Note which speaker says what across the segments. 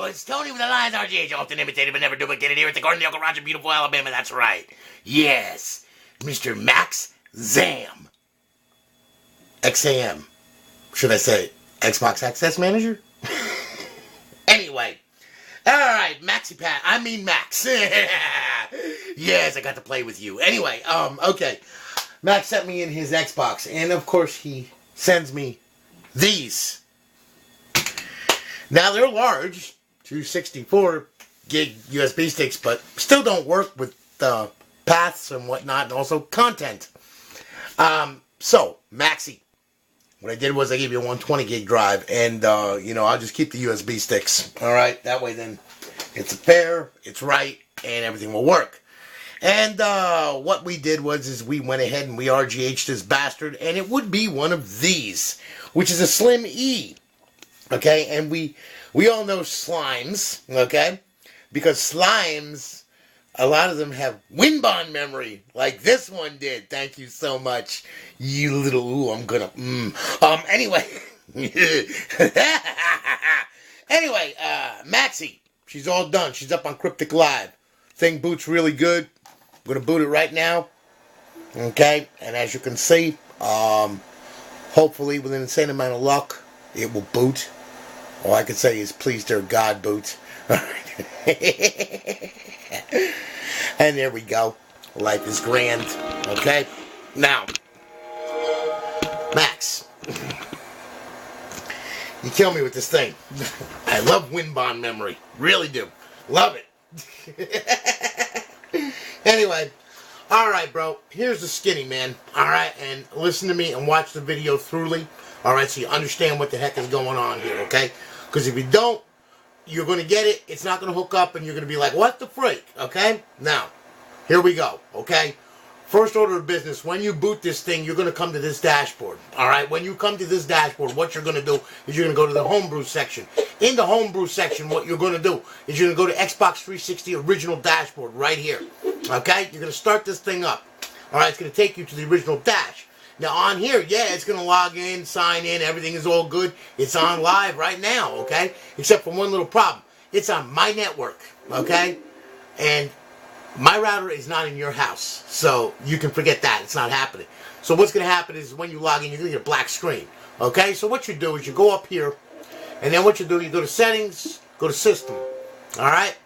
Speaker 1: Hello, it's Tony with the Lions RGH, often imitated but never duplicated here at the Garden of the Uncle Roger, beautiful Alabama. That's right. Yes, Mr. Max Zam. XAM. Should I say Xbox Access Manager? Anyway. Alright, Maxi Pat. I mean Max. Yes, I got to play with you. Anyway, okay. Max sent me in his Xbox, and of course he sends me these. Now they're large, 264 gig USB sticks, but still don't work with paths and whatnot, and also content. So, Maxi. What I did was I gave you a 120 gig drive, and, I'll just keep the USB sticks. Alright, that way then it's fair, it's right, and everything will work. And what we did is we went ahead and we RGH'd this bastard, and it would be one of these, which is a Slim E. Okay, and we all know slimes, okay? Because slimes, a lot of them have Winbond memory, like this one did. Thank you so much, you little, anyway. Anyway, Maxi, she's all done. She's up on Cryptic Live. Thing boots really good. I'm going to boot it right now. Okay, and as you can see, hopefully with an insane amount of luck, it will boot. All I can say is, please, dear God, boot. And there we go. Life is grand. Okay? Now, Max, you kill me with this thing. I love Winbond memory. Really do. Love it. Anyway, alright, bro. Here's the skinny, man. Alright? And listen to me and watch the video thoroughly. Alright? So you understand what the heck is going on here, okay? Because if you don't, you're going to get it. It's not going to hook up, and you're going to be like, what the freak? Okay? Now, here we go. Okay? First order of business, when you boot this thing, you're going to come to this dashboard. Alright? When you come to this dashboard, what you're going to do is you're going to go to the homebrew section. In the homebrew section, what you're going to do is you're going to go to Xbox 360 original dashboard right here. Okay? You're going to start this thing up. Alright? It's going to take you to the original dash. Now on here, yeah, it's going to log in, sign in, everything is all good. It's on live right now, okay? Except for one little problem. It's on my network, okay? And my router is not in your house, so you can forget that. It's not happening. So what's going to happen is when you log in, you're going to get a black screen, okay? So what you do is you go up here, and then what you do, you go to Settings, go to System, all right?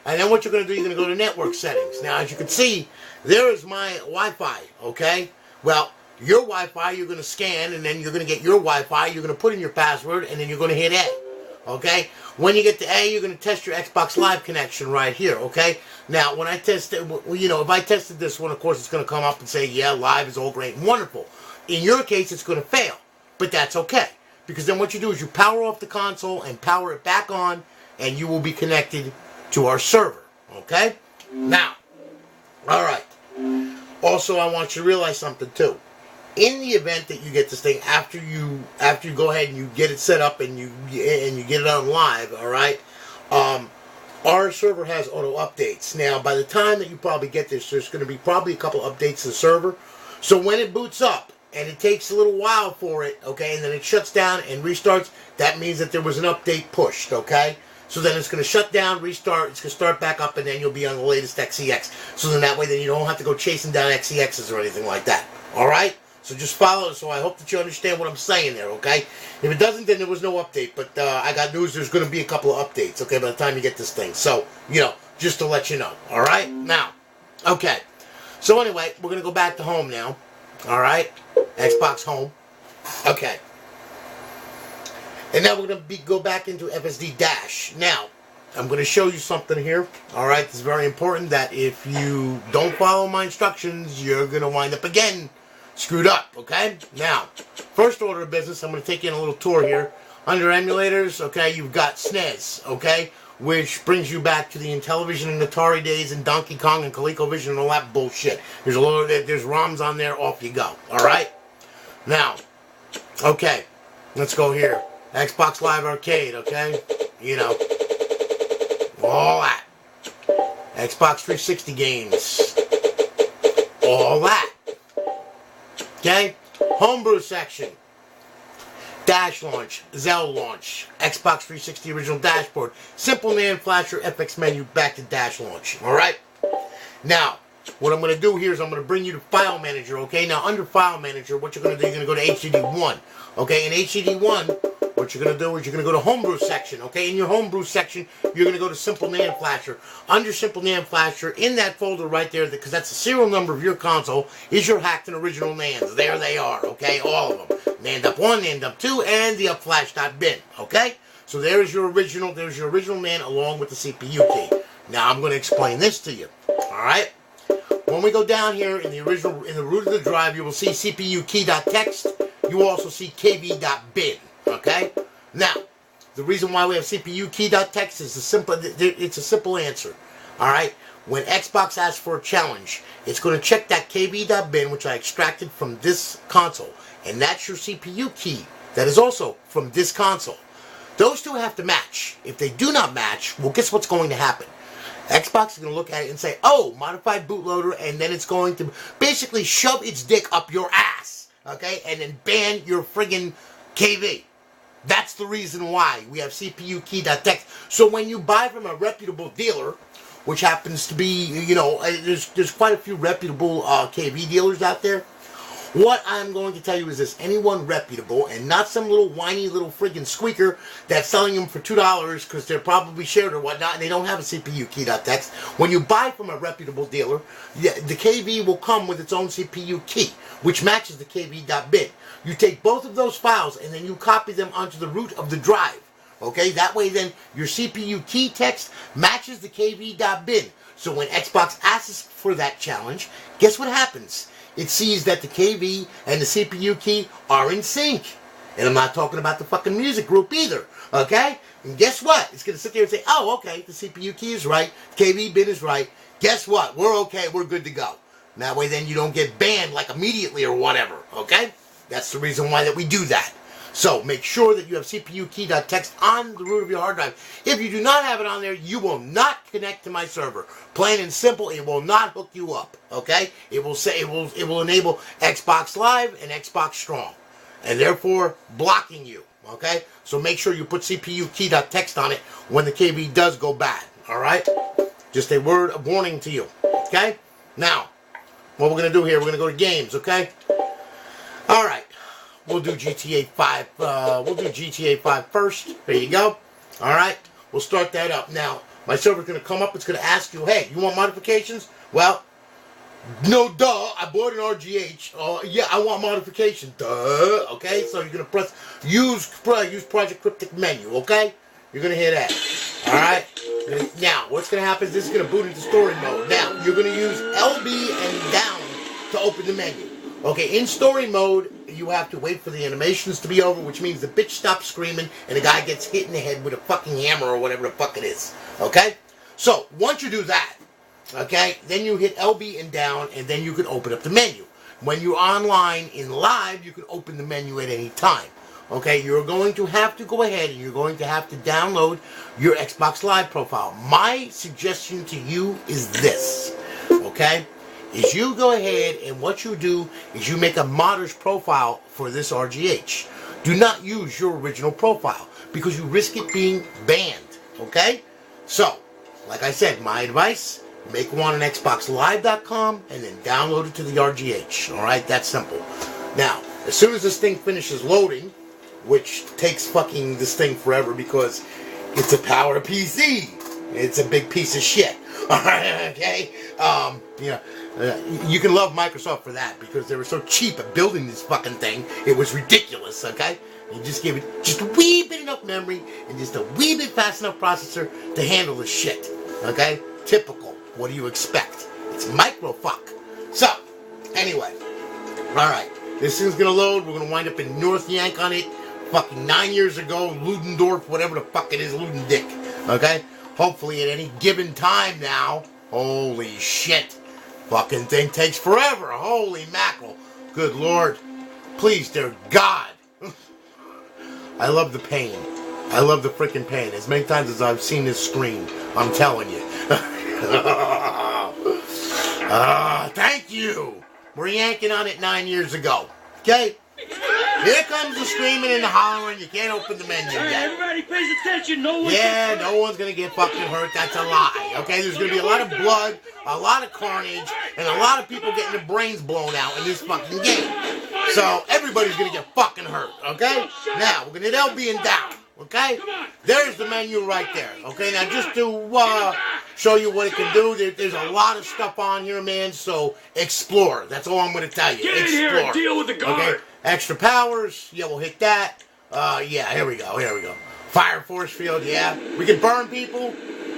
Speaker 1: And then what you're going to do, you're going to go to Network Settings. Now, as you can see, there is my Wi-Fi, okay? Well, your Wi-Fi, you're going to scan, and then you're going to get your Wi-Fi. You're going to put in your password, and then you're going to hit A. Okay? When you get to A, you're going to test your Xbox Live connection right here. Okay? Now, when I tested, if I tested this one, of course, it's going to come up and say, yeah, Live is all great and wonderful. In your case, it's going to fail. But that's okay. Because then what you do is you power off the console and power it back on, and you will be connected to our server. Okay? Now, all right. Also, I want you to realize something, too. In the event that you get this thing after you go ahead and you get it set up and you get it on live, all right, our server has auto updates. Now, by the time that you probably get this, there's going to be probably a couple updates to the server. So when it boots up and it takes a little while for it, okay, and then it shuts down and restarts, that means that there was an update pushed, okay. So then it's going to shut down, restart, it's going to start back up, and then you'll be on the latest XEX. So then that way then you don't have to go chasing down XEXs or anything like that, all right. So just follow, so I hope that you understand what I'm saying there, okay? If it doesn't, then there was no update, but I got news, there's going to be a couple of updates, okay, by the time you get this thing. So, just to let you know, all right? Now, okay. So anyway, we're going to go back to home now, all right? Xbox Home. Okay. And now we're going to go back into FSD Dash. Now, I'm going to show you something here, all right? It's very important that if you don't follow my instructions, you're going to wind up again screwed up, okay? Now, first order of business, I'm going to take you on a little tour here. Under emulators, okay, you've got SNES, okay, which brings you back to the Intellivision and Atari days and Donkey Kong and ColecoVision and all that bullshit. There's there's ROMs on there, off you go, all right? Now, okay, let's go here. Xbox Live Arcade, okay? All that. Xbox 360 games. All that. Okay? Homebrew section. Dash launch, Zell launch, Xbox 360 original dashboard, simple NAND flasher, FX menu, back to dash launch. Alright? Now, what I'm going to do here is I'm going to bring you to File Manager, okay? Now, under File Manager, what you're going to do, you're going to go to HDD1. Okay, in HDD1, what you're going to do is you're going to go to Homebrew section, okay? In your Homebrew section, you're going to go to Simple NAND Flasher. Under Simple NAND Flasher, in that folder right there, because that's the serial number of your console, is your hacked and original NANDs. There they are, okay? All of them. NAND up 1, NAND up 2, and the upflash.bin, okay? So there's your original NAND along with the CPU key. Now, I'm going to explain this to you, alright? When we go down here in the root of the drive, you will see CPU key.txt. You will also see kv.bin. Okay? Now, the reason why we have CPU key.txt is it's a simple answer. Alright? When Xbox asks for a challenge, it's going to check that kv.bin, which I extracted from this console. And that's your CPU key. That is also from this console. Those two have to match. If they do not match, well, guess what's going to happen? Xbox is going to look at it and say, oh, modified bootloader, and then it's going to basically shove its dick up your ass, okay, and then ban your friggin' KV. That's the reason why we have CPU key.txt. So when you buy from a reputable dealer, which happens to be, you know, there's quite a few reputable KV dealers out there, what I'm going to tell you is this: anyone reputable and not some little whiny little friggin' squeaker that's selling them for $2 because they're probably shared or whatnot and they don't have a CPU key.txt. When you buy from a reputable dealer, the KV will come with its own CPU key, which matches the kv.bin. You take both of those files and then you copy them onto the root of the drive. Okay, that way then your CPU key text matches the kv.bin. So when Xbox asks for that challenge, guess what happens? It sees that the KV and the CPU key are in sync. And I'm not talking about the fucking music group either. Okay? And guess what? It's going to sit there and say, oh, okay, the CPU key is right, KV bin is right. Guess what? We're okay, we're good to go. And that way then you don't get banned like immediately or whatever. Okay? That's the reason why that we do that. So make sure that you have CPU key.txt on the root of your hard drive. If you do not have it on there, you will not connect to my server. Plain and simple, it will not hook you up. Okay? It will say it will enable Xbox Live and Xbox Strong, and therefore blocking you. Okay? So make sure you put CPU key.txt on it when the KV does go bad. All right? Just a word of warning to you. Okay? Now, what we're gonna do here? We're gonna go to games. Okay? All right. We'll do GTA 5. We'll do GTA 5 first. There you go. All right. We'll start that up. Now, my server's going to come up. It's going to ask you, hey, you want modifications? Well, no, duh. I bought an RGH. Yeah, I want modification. Duh. Okay. So you're going to press use Project Cryptic menu. Okay. You're going to hear that. All right. Now, what's going to happen is this is going to boot into story mode. Now, you're going to use LB and down to open the menu. Okay, in story mode, you have to wait for the animations to be over, which means the bitch stops screaming and the guy gets hit in the head with a fucking hammer or whatever the fuck it is. Okay? So, once you do that, okay, then you hit LB and down, and then you can open up the menu. When you're online in live, you can open the menu at any time. Okay, you're going to have to go ahead and you're going to have to download your Xbox Live profile. My suggestion to you is this, okay? Is you go ahead and what you do is you make a modder's profile for this RGH. Do not use your original profile because you risk it being banned, okay? So, like I said, my advice, make one on XboxLive.com and then download it to the RGH, alright? That's simple. Now, as soon as this thing finishes loading, which takes fucking this thing forever because it's a power PC. It's a big piece of shit. Alright, okay? You can love Microsoft for that because they were so cheap at building this fucking thing. It was ridiculous, okay? You just give it just a wee bit enough memory and just a wee bit fast enough processor to handle the shit, okay? Typical. What do you expect? It's micro fuck. So, anyway, alright. This thing's gonna load. We're gonna wind up in North Yank on it. Fucking 9 years ago, Ludendorff, whatever the fuck it is, Ludendick, okay? Hopefully at any given time now. Holy shit. Fucking thing takes forever. Holy mackerel. Good Lord. Please, dear God. I love the pain. I love the freaking pain. As many times as I've seen this screen, I'm telling you. Thank you. We're yanking on it 9 years ago. Okay? Here comes the screaming and the hollering. You can't open the menu
Speaker 2: Hey,
Speaker 1: yet.
Speaker 2: everybody pays attention. No one.
Speaker 1: Yeah, no one's gonna get fucking hurt. That's a lie. Okay, there's gonna be a lot of blood, a lot of carnage, and a lot of people getting their brains blown out in this fucking game. So everybody's gonna get fucking hurt. Okay. Now we're gonna hit LB and down. Okay. There's the menu right there. Okay. Now just to show you what it can do, there's a lot of stuff on here, man. So explore. That's all I'm gonna tell you.
Speaker 2: Get in
Speaker 1: Explore.
Speaker 2: here and deal with the guard.
Speaker 1: Okay. Extra powers. Yeah, we'll hit that. Yeah. Here we go. Here we go. Fire force field, yeah. We can burn people,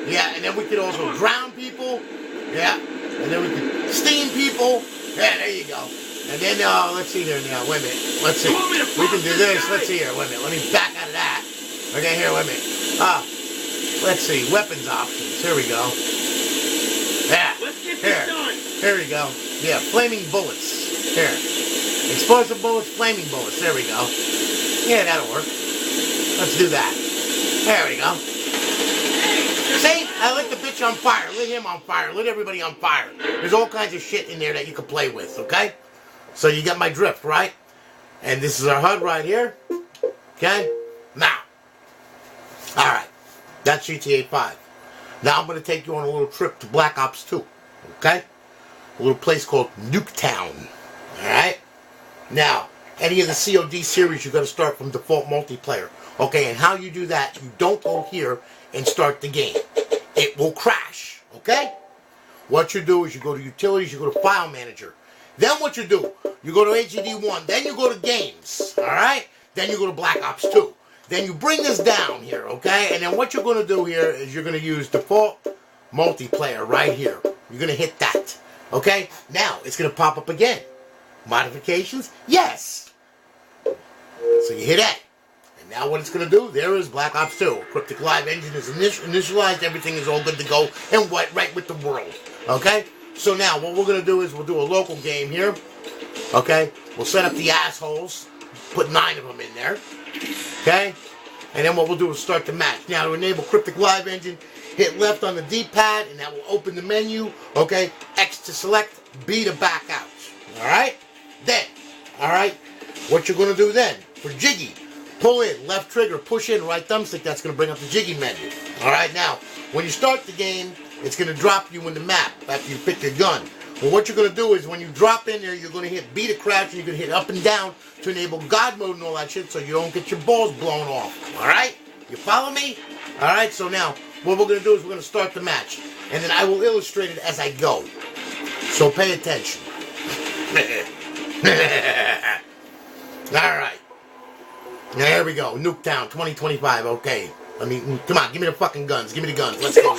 Speaker 1: yeah, and then we could also drown people, yeah, and then we can steam people, yeah, there you go. And then, let's see here now, wait a minute, let's see. We can do this, let's see here, wait a minute, let me back out of that. Okay, here, wait a minute. Let's see, weapons options, here we go. Yeah, here we go. Yeah, flaming bullets, here. Explosive bullets, flaming bullets, there we go. Yeah, that'll work. Let's do that. There we go. See? I lit the bitch on fire. Lit him on fire. Lit everybody on fire. There's all kinds of shit in there that you can play with, okay? So you got my drift, right? And this is our HUD right here. Okay? Now. Alright. That's GTA 5. Now I'm going to take you on a little trip to Black Ops 2. Okay? A little place called Nuketown. Alright? Now, any of the COD series, you've got to start from default multiplayer. Okay, and how you do that, you don't go here and start the game. It will crash, okay? What you do is you go to Utilities, you go to File Manager. Then what you do, you go to HED1, then you go to Games, alright? Then you go to Black Ops 2. Then you bring this down here, okay? And then what you're going to do here is you're going to use default multiplayer right here. You're going to hit that, okay? Now, it's going to pop up again. Modifications? Yes! So you hit A. And now what it's going to do, there is Black Ops 2. Cryptic Live Engine is initialized. Everything is all good to go. And right with the world. Okay? So now what we're going to do is we'll do a local game here. Okay? We'll set up the assholes. Put 9 of them in there. Okay? And then what we'll do is start the match. Now to enable Cryptic Live Engine, hit left on the D-pad and that will open the menu. Okay? X to select, B to back out. Alright? Then, alright? What you're going to do then, for Jiggy, pull in, left trigger, push in, right thumbstick, that's going to bring up the Jiggy menu. Alright, now, when you start the game, it's going to drop you in the map after you pick your gun. Well, what you're going to do is when you drop in there, you're going to hit B to crouch, and you're going to hit up and down to enable God mode and all that shit so you don't get your balls blown off. Alright? You follow me? Alright, so now, what we're going to do is we're going to start the match. And then I will illustrate it as I go. So pay attention. Alright. Now here we go. Nuketown 2025. Okay. I mean, come on. Give me the fucking guns. Give me the guns. Let's go.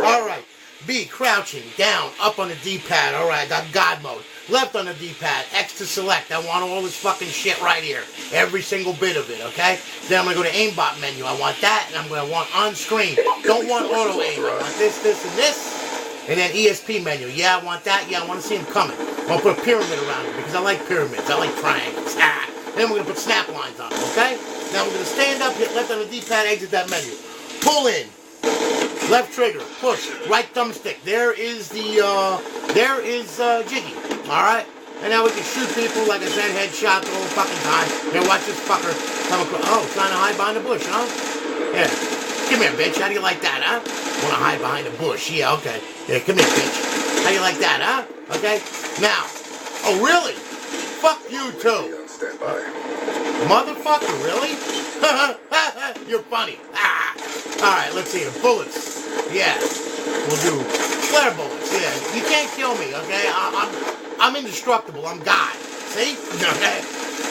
Speaker 1: Alright. B, crouching. Down. Up on the D-pad. Alright. I got God mode. Left on the D-pad. X to select. I want all this fucking shit right here. Every single bit of it. Okay? Then I'm going to go to aimbot menu. I want that. And I'm going to want on screen. Don't want auto aim. I want this, this, and this. And then ESP menu. Yeah, I want that. Yeah, I want to see him coming. I'm going to put a pyramid around it because I like pyramids. I like triangles. Ah. Then we're going to put snap lines on it, okay? Now we're going to stand up, hit left on the D-pad, exit that menu. Pull in. Left trigger. Push. Right thumbstick. There is the, Jiggy. Alright? And now we can shoot people, like I said, headshot the whole fucking time. Here, watch this fucker come across. Oh, trying to hide behind the bush, huh? Yeah. Come here, bitch. How do you like that, huh? Want to hide behind the bush. Yeah, okay. Yeah, come here, bitch. How do you like that, huh? Okay? Now. Oh, really? Fuck you, too. Motherfucker, really? You're funny. Ah. Alright, let's see here. Bullets. Yeah. We'll do flare bullets. Yeah. You can't kill me, okay? I'm indestructible. I'm God. See? Okay?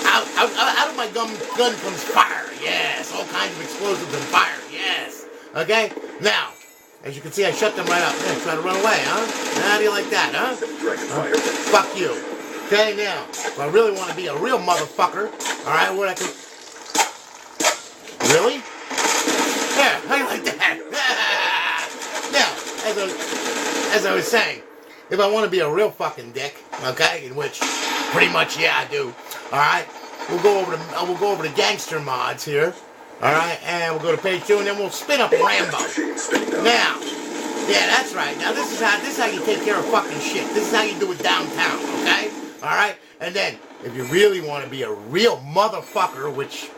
Speaker 1: Out of my gun comes fire. Yes. All kinds of explosives and fire. Yes. Okay? Now, as you can see, I shut them right up. Yeah, try to run away, huh? How do you like that, huh? Fuck you. Okay, now, if I really want to be a real motherfucker, alright, what I can... Really? Yeah, how do you like that? Now, as I was saying, if I want to be a real fucking dick, okay, in which, pretty much, yeah, I do, alright, we'll go over to gangster mods here, alright, and we'll go to page 2, and then we'll spin up Rambo. Now, yeah, that's right. Now, this is how you take care of fucking shit. This is how you do it downtown, okay? Alright? And then, if you really want to be a real motherfucker, which,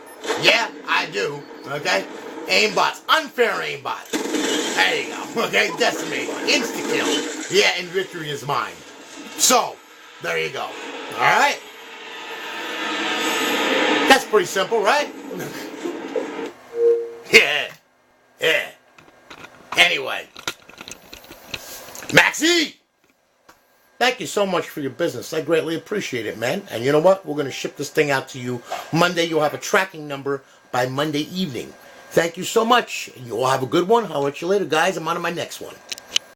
Speaker 1: yeah, I do, okay? Aimbots, unfair aimbots. There you go, okay? Decimated, insta-kill. Yeah, and victory is mine. So, there you go. Alright? That's pretty simple, right? Yeah. Yeah. Anyway. Maxi! Thank you so much for your business. I greatly appreciate it, man. And you know what? We're going to ship this thing out to you Monday. You'll have a tracking number by Monday evening. Thank you so much. You all have a good one. I'll let you later, guys. I'm on to my next one.